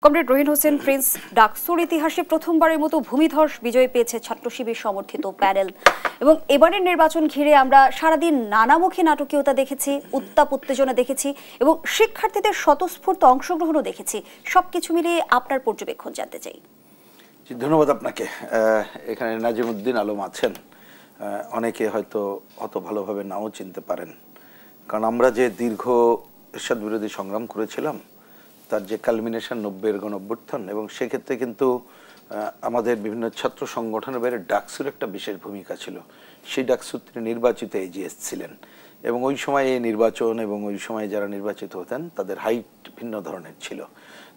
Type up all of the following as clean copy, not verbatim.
Comrade Rohin Hossain Prince, ডাকসুর ইতিহাসে প্রথমবারের মতো ভূমিধস বিজয় পেয়েছে ছাত্র শিবির সমর্থিত প্যানেল। এবং এবারের নির্বাচন ঘিরে আমরা সারাদিন নানামুখী নাটকীয়তা দেখেছি, উত্তাপ উত্তেজনা দেখেছি এবং শিক্ষার্থীদের স্বতঃস্ফূর্ত অংশগ্রহণও দেখেছি। সবকিছু মিলিয়ে আপনার পর্যবেক্ষণ জানতে চাই। ধন্যবাদ আপনাকে। এখানে নাজিমউদ্দিন আলম আছেন, অনেকে হয়তো অত ভালোভাবে নাও চিনতে পারেন, কারণ আমরা যে দীর্ঘ এরশাদ বিরোধী সংগ্রাম করেছিলাম তার যে কালমিনেশন 90-এর গণঅভ্যুত্থান, এবং সেক্ষেত্রে কিন্তু আমাদের বিভিন্ন ছাত্র সংগঠনের বাইরে ডাকসুর একটা বিশেষ ভূমিকা ছিল। সেই ডাকসুর তিনি নির্বাচিত এজিএস ছিলেন, এবং ওই সময় এই নির্বাচন এবং ওই সময় যারা নির্বাচিত হতেন তাদের হাইট ভিন্ন ধরনের ছিল।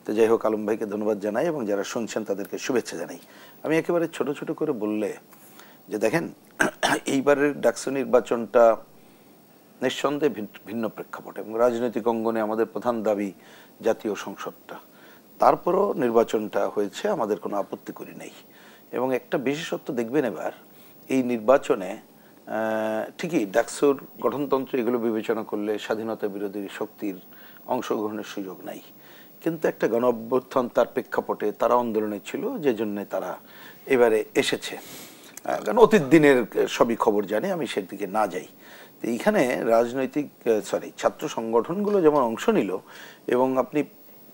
তো যাই হোক, আলম ভাইকে ধন্যবাদ জানাই এবং যারা শুনছেন তাদেরকে শুভেচ্ছা জানাই। আমি একেবারে ছোট ছোট করে বললে যে দেখেন, এইবারের ডাকসু নির্বাচনটা নিঃসন্দেহে ভিন্ন প্রেক্ষাপট, এবং রাজনৈতিক অঙ্গনে আমাদের প্রধান দাবি জাতীয় সংসদটা। তারপরও নির্বাচনটা হয়েছে, আমাদের কোনো আপত্তি করি নাই। এবং একটা বিশেষত্ব দেখবেন, এবার এই নির্বাচনে ঠিকই ডাকসুর গঠনতন্ত্র এগুলো বিবেচনা করলে স্বাধীনতা বিরোধী শক্তির অংশগ্রহণের সুযোগ নাই, কিন্তু একটা গণ অভ্যুত্থান তার প্রেক্ষাপটে তারা আন্দোলনে ছিল, যে জন্যে তারা এবারে এসেছে। কারণ অতীত দিনের সবই খবর জানি, আমি সেদিকে না যাই। তো এইখানে রাজনৈতিক ছাত্র সংগঠনগুলো যেমন অংশ নিল, এবং আপনি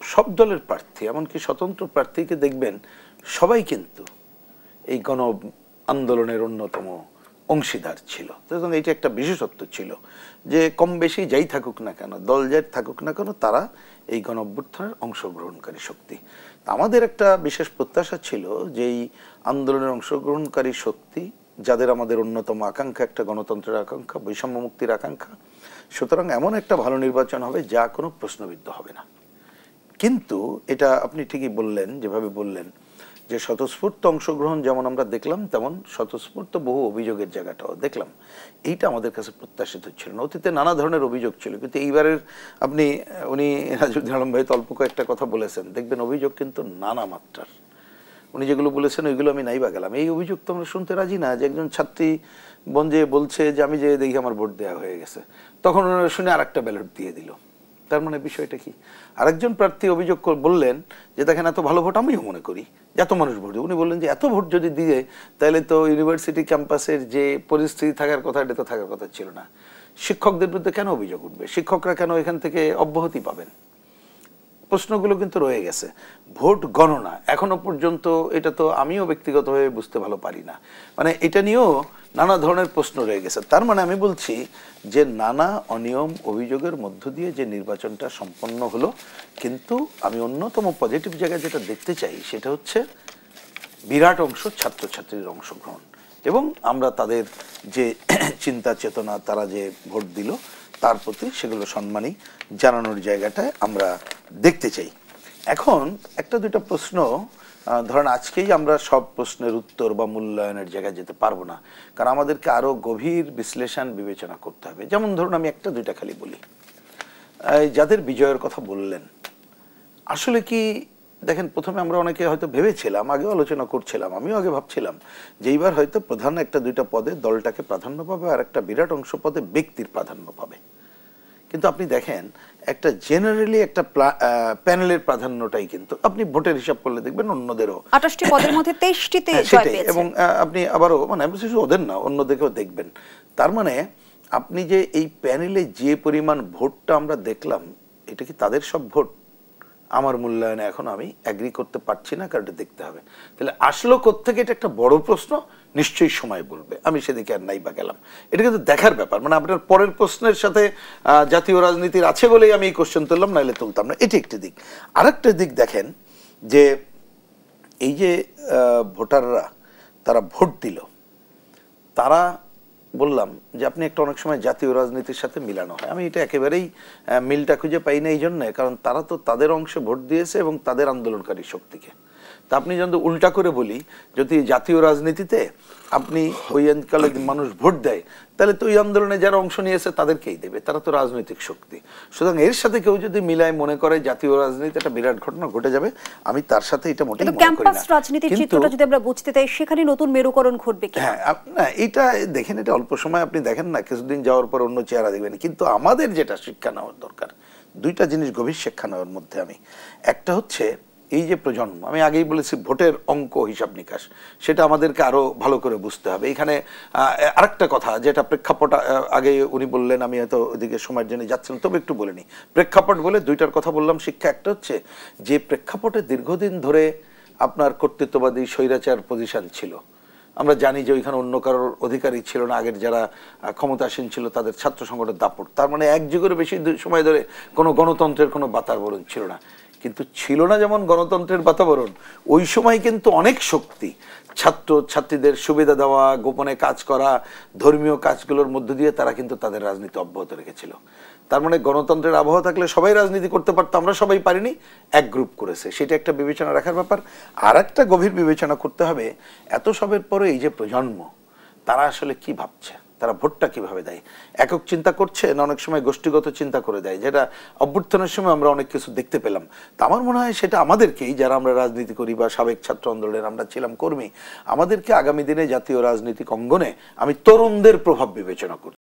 সব দলের প্রার্থী এমনকি স্বতন্ত্র প্রার্থীকে দেখবেন, সবাই কিন্তু এই গণ আন্দোলনের অন্যতম অংশীদার ছিল। সুতরাং এইটা একটা বিশেষত্ব ছিল যে কম বেশি যাই থাকুক না কেন, দল যাই থাকুক না কেন, তারা এই গণ অভ্যুত্থানের অংশগ্রহণকারী শক্তি। আমাদের একটা বিশেষ প্রত্যাশা ছিল যে এই আন্দোলনের অংশগ্রহণকারী শক্তি, যাদের আমাদের অন্যতম আকাঙ্ক্ষা একটা গণতন্ত্রের আকাঙ্ক্ষা, বৈষম্য মুক্তির আকাঙ্ক্ষা, সুতরাং এমন একটা ভালো নির্বাচন হবে যা কোনো প্রশ্নবিদ্ধ হবে না। কিন্তু এটা আপনি ঠিকই বললেন, যেভাবে বললেন যে স্বতঃস্ফূর্ত অংশগ্রহণ যেমন আমরা দেখলাম, তেমন স্বতঃস্ফূর্ত বহু অভিযোগের জায়গাটাও দেখলাম। এইটা আমাদের কাছে প্রত্যাশিত ছিল না। অতীতে নানা ধরনের অভিযোগ ছিল, কিন্তু এইবারের উনি নাজিমউদ্দিন আলম ভাই তো অল্প কয়েকটা কথা বলেছেন, দেখবেন অভিযোগ কিন্তু নানা মাত্রার। উনি যেগুলো বলেছেন ওইগুলো আমি নাই বা গেলাম। এই অভিযোগ তো আমরা শুনতে রাজি না, যে একজন ছাত্রী বোন যে বলছে যে আমি যে দেখি আমার ভোট দেওয়া হয়ে গেছে, তখন ওনারা শুনে আর একটা ব্যালট দিয়ে দিল। তার মানে বিষয়টা কি? আরেকজন প্রার্থী অভিযোগ বললেন যে দেখেন, এত ভালো ভোট আমিও মনে করি, এত মানুষ ভোট। উনি বললেন যে এত ভোট যদি দিয়ে, তাহলে তো ইউনিভার্সিটি ক্যাম্পাসের যে পরিস্থিতি থাকার কথা, এটা তো থাকার কথা ছিল না। শিক্ষকদের বিরুদ্ধে কেন অভিযোগ উঠবে? শিক্ষকরা কেন এখান থেকে অব্যাহতি পাবেন? প্রশ্নগুলো কিন্তু রয়ে গেছে। ভোট গণনা এখনো পর্যন্ত, এটা তো আমিও ব্যক্তিগতভাবে বুঝতে ভালো পারি না। মানে এটা নিয়েও নানা ধরনের প্রশ্ন রয়ে গেছে। তার মানে আমি বলছি যে নানা অনিয়ম অভিযোগের মধ্য দিয়ে যে নির্বাচনটা সম্পন্ন হলো, কিন্তু আমি অন্যতম পজিটিভ জায়গায় যেটা দেখতে চাই সেটা হচ্ছে বিরাট অংশ ছাত্রছাত্রীর অংশগ্রহণ, এবং আমরা তাদের যে চিন্তা চেতনা, তারা যে ভোট দিল তার প্রতি সেগুলো সম্মানই জানানোর জায়গাটায় আমরা দেখতে চাই। এখন একটা দুইটা প্রশ্ন, ধরেন আজকেই আমরা সব প্রশ্নের উত্তর বা মূল্যায়নের জায়গায় যেতে পারবো না, কারণ আমাদেরকে আরো গভীর বিশ্লেষণ বিবেচনা করতে হবে। যেমন ধরুন আমি একটা দুইটা খালি বলি, যাদের বিজয়ের কথা বললেন, আসলে কি দেখেন, প্রথমে আমরা অনেকে হয়তো ভেবেছিলাম, আগে আলোচনা করছিলাম, আমিও আগে ভাবছিলাম যে এইবার হয়তো প্রধান একটা দুইটা পদে দলটাকে প্রাধান্য পাবে, আর একটা বিরাট অংশ পদে ব্যক্তির প্রাধান্য পাবে। কিন্তু আপনি দেখেন, একটা জেনারেলি একটা প্যানেলের প্রাধান্যটাই কিন্তু আপনি ভোটের হিসাব করলে দেখবেন অন্যদেরও 28টি পদের মধ্যে 23টিতে জয় পেয়েছে, এবং আপনি আবারও মানে শুধু ওদের না অন্যদেরকেও দেখবেন। তার মানে আপনি যে এই প্যানেলে যে পরিমাণ ভোটটা আমরা দেখলাম, এটা কি তাদের সব ভোট? আমার মূল্যায়নে এখন আমি এগ্রি করতে পারছি না, কারণ এটা দেখতে হবে। তাহলে আসলো কোত্থেকে, এটা একটা বড় প্রশ্ন, নিশ্চয়ই সময় বলবে। আমি সেদিকে আর নাই বা গেলাম, এটা কিন্তু দেখার ব্যাপার। মানে আপনার পরের প্রশ্নের সাথে জাতীয় রাজনীতির আছে বলেই আমি এই কোশ্চেন তুললাম, নাহলে তুলতাম না। এটি একটি দিক। আরেকটা দিক দেখেন, যে এই যে ভোটাররা তারা ভোট দিল, তারা বললাম যে আপনি একটা অনেক সময় জাতীয় রাজনীতির সাথে মিলানো হয়, আমি এটা একেবারেই মিলটা খুঁজে পাই না। এই জন্য, কারণ তারা তো তাদের অংশে ভোট দিয়েছে এবং তাদের আন্দোলনকারী শক্তিকে। তা আপনি যদি উল্টা করে বলি, যদি জাতীয় রাজনীতিতে আপনি ওই অঞ্চলে মানুষ ভোট দেয়, তাহলে তো ওই আন্দোলনে যারা অংশ নিয়েছে তাদেরকেই দেবে, তারা তো রাজনৈতিক শক্তি। সুতরাং এর সাথে কেউ যদি মিলায় মনে করে জাতীয় রাজনীতি একটা বিরাট ঘটনা ঘটে যাবে, আমি তার সাথে এটা মোটেই মনে করি না। ক্যাম্পাস রাজনীতির চিত্রটা যদি আমরা বুঝতে চাই, সেখানে নতুন মেরুকরণ ঘটবে কি? হ্যাঁ, না এটা দেখেন, এটা অল্প সময় আপনি দেখেন না, কিছুদিন যাওয়ার পর অন্য চেহারা দেখবেন। কিন্তু আমাদের যেটা শিক্ষা নেওয়ার দরকার, দুইটা জিনিস গভীর শিক্ষা নেওয়ার মধ্যে, একটা হচ্ছে এই যে প্রজন্ম, আমি আগেই বলেছি ভোটের অঙ্ক হিসাব নিকাশ, সেটা আমাদেরকে আরো ভালো করে বুঝতে হবে। এখানে আরেকটা কথা যেটা প্রেক্ষাপট, আগে উনি বললেন, আমি হয়তো ওইদিকে সময়ের জন্য যাচ্ছিলাম, তবে একটু বলে নিই। প্রেক্ষাপট বলে দুইটার কথা বললাম শিক্ষা। একটা হচ্ছে যে প্রেক্ষাপটে দীর্ঘদিন ধরে আপনার কর্তৃত্ববাদী স্বৈরাচার পজিশন ছিল, আমরা জানি যে ওইখানে অন্য কারোর অধিকারই ছিল না, আগের যারা ক্ষমতাসীন ছিল তাদের ছাত্র সংগঠনের দাপট, তার মানে এক যুগের বেশি সময় ধরে কোনো গণতন্ত্রের কোনো বাতাবরণ ছিল না। কিন্তু ছিল না যেমন গণতন্ত্রের বাতাবরণ, ওই সময় কিন্তু অনেক শক্তি ছাত্র ছাত্রীদের সুবিধা দেওয়া, গোপনে কাজ করা, ধর্মীয় কাজগুলোর মধ্য দিয়ে তারা কিন্তু তাদের রাজনীতি অব্যাহত রেখেছিল। তার মানে গণতন্ত্রের আবহাওয়া থাকলে সবাই রাজনীতি করতে পারতো, আমরা সবাই পারিনি, এক গ্রুপ করেছে, সেটা একটা বিবেচনা রাখার ব্যাপার। আর একটা গভীর বিবেচনা করতে হবে, এত সবের পরে এই যে প্রজন্ম, তারা আসলে কি ভাবছে, তারা ভোটটা কিভাবে দেয়, একক চিন্তা করছে না অনেক সময় গোষ্ঠীগত চিন্তা করে দেয়, যেটা অভ্যুত্থানের সময় আমরা অনেক কিছু দেখতে পেলাম। তা আমার মনে হয় সেটা আমাদেরকেই, যারা আমরা রাজনীতি করি বা সাবেক ছাত্র আন্দোলনের আমরা ছিলাম কর্মী, আমাদেরকে আগামী দিনে জাতীয় রাজনৈতিক অঙ্গনে আমি তরুণদের প্রভাব বিবেচনা করি।